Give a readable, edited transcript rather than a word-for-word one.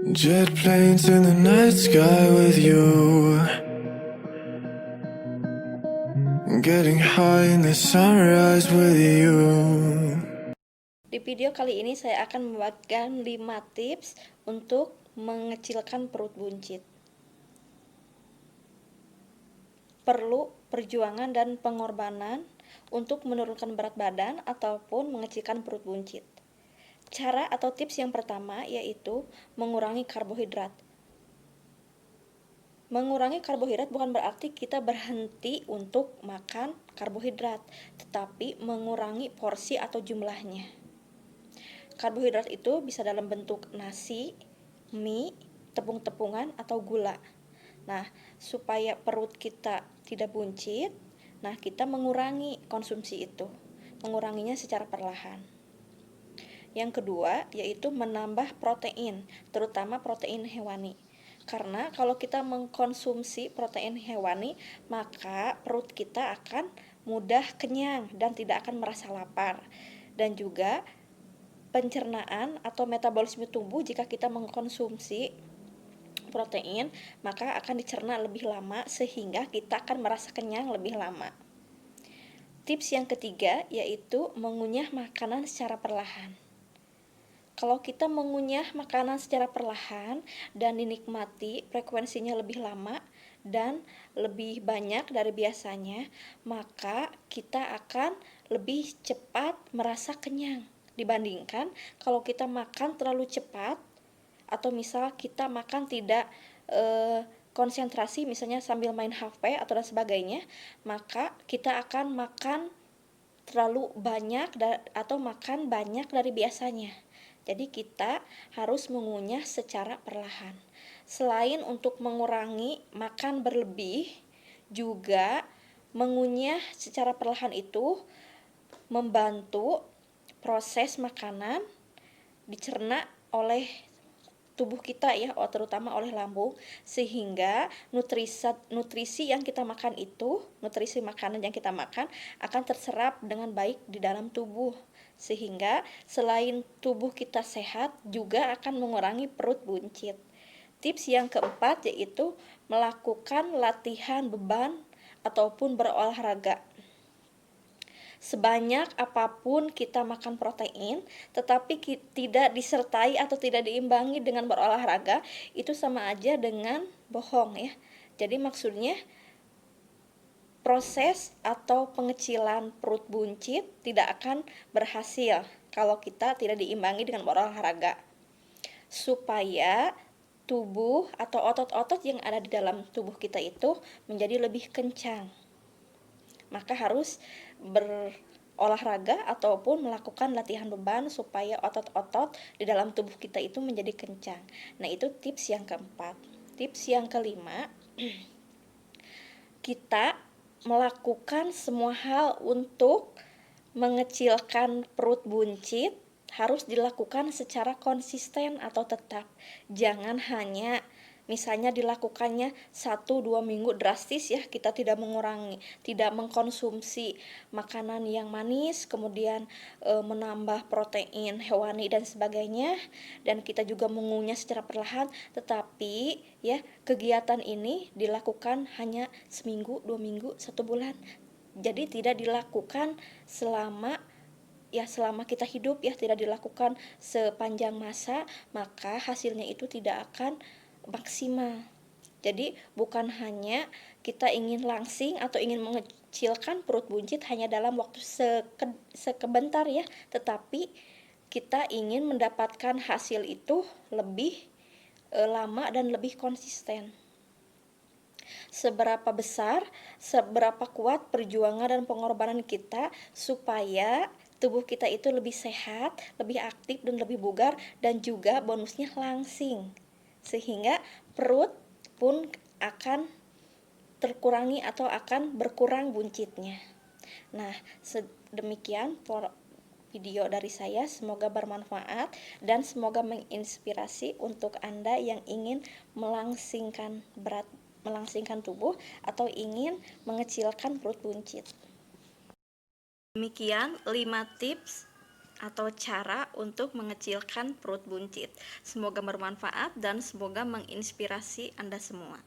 Jet planes in the night sky with you, getting high in the sunrise with you. Di video kali ini saya akan membagikan 5 tips untuk mengecilkan perut buncit. Perlu perjuangan dan pengorbanan untuk menurunkan berat badan ataupun mengecilkan perut buncit. Cara atau tips yang pertama yaitu mengurangi karbohidrat. Mengurangi karbohidrat bukan berarti kita berhenti untuk makan karbohidrat, tetapi mengurangi porsi atau jumlahnya. Karbohidrat itu bisa dalam bentuk nasi, mie, tepung-tepungan, atau gula. Nah, supaya perut kita tidak buncit, kita mengurangi konsumsi itu. Menguranginya secara perlahan. Yang kedua, yaitu menambah protein, terutama protein hewani. Karena kalau kita mengkonsumsi protein hewani, maka perut kita akan mudah kenyang dan tidak akan merasa lapar. Dan juga pencernaan atau metabolisme tubuh jika kita mengkonsumsi protein, maka akan dicerna lebih lama sehingga kita akan merasa kenyang lebih lama. Tips yang ketiga yaitu mengunyah makanan secara perlahan. Kalau kita mengunyah makanan secara perlahan dan dinikmati frekuensinya lebih lama dan lebih banyak dari biasanya, maka kita akan lebih cepat merasa kenyang dibandingkan kalau kita makan terlalu cepat atau misal kita makan tidak konsentrasi, misalnya sambil main HP atau dan sebagainya, maka kita akan makan terlalu banyak atau makan banyak dari biasanya. Jadi kita harus mengunyah secara perlahan. Selain untuk mengurangi makan berlebih, juga mengunyah secara perlahan itu membantu proses makanan dicerna oleh tubuh kita ya, terutama oleh lambung, sehingga nutrisi yang kita makan itu, nutrisi makanan yang kita makan akan terserap dengan baik di dalam tubuh, sehingga selain tubuh kita sehat juga akan mengurangi perut buncit. Tips yang keempat yaitu melakukan latihan beban ataupun berolahraga. Sebanyak apapun kita makan protein, tetapi tidak disertai atau tidak diimbangi dengan berolahraga, itu sama aja dengan bohong ya. Jadi maksudnya proses atau pengecilan perut buncit tidak akan berhasil kalau kita tidak diimbangi dengan berolahraga. Supaya tubuh atau otot-otot yang ada di dalam tubuh kita itu menjadi lebih kencang, maka harus berolahraga ataupun melakukan latihan beban supaya otot-otot di dalam tubuh kita itu menjadi kencang. Nah, itu tips yang keempat. Tips yang kelima, kita melakukan semua hal untuk mengecilkan perut buncit harus dilakukan secara konsisten atau tetap. Jangan hanya misalnya dilakukannya 1-2 minggu drastis ya, kita tidak mengkonsumsi makanan yang manis, kemudian menambah protein hewani dan sebagainya, dan kita juga mengunyah secara perlahan, tetapi ya kegiatan ini dilakukan hanya seminggu, 2 minggu, 1 bulan. Jadi tidak dilakukan selama kita hidup ya, tidak dilakukan sepanjang masa, maka hasilnya itu tidak akan maksimal. Jadi bukan hanya kita ingin langsing atau ingin mengecilkan perut buncit hanya dalam waktu sekebentar ya, tetapi kita ingin mendapatkan hasil itu lebih lama dan lebih konsisten. Seberapa besar, seberapa kuat perjuangan dan pengorbanan kita supaya tubuh kita itu lebih sehat, lebih aktif dan lebih bugar, dan juga bonusnya langsing. Sehingga perut pun akan terkurangi atau akan berkurang buncitnya. Nah, demikian video dari saya, semoga bermanfaat dan semoga menginspirasi untuk Anda yang ingin melangsingkan tubuh atau ingin mengecilkan perut buncit. Demikian 5 tips atau cara untuk mengecilkan perut buncit. Semoga bermanfaat dan semoga menginspirasi Anda semua.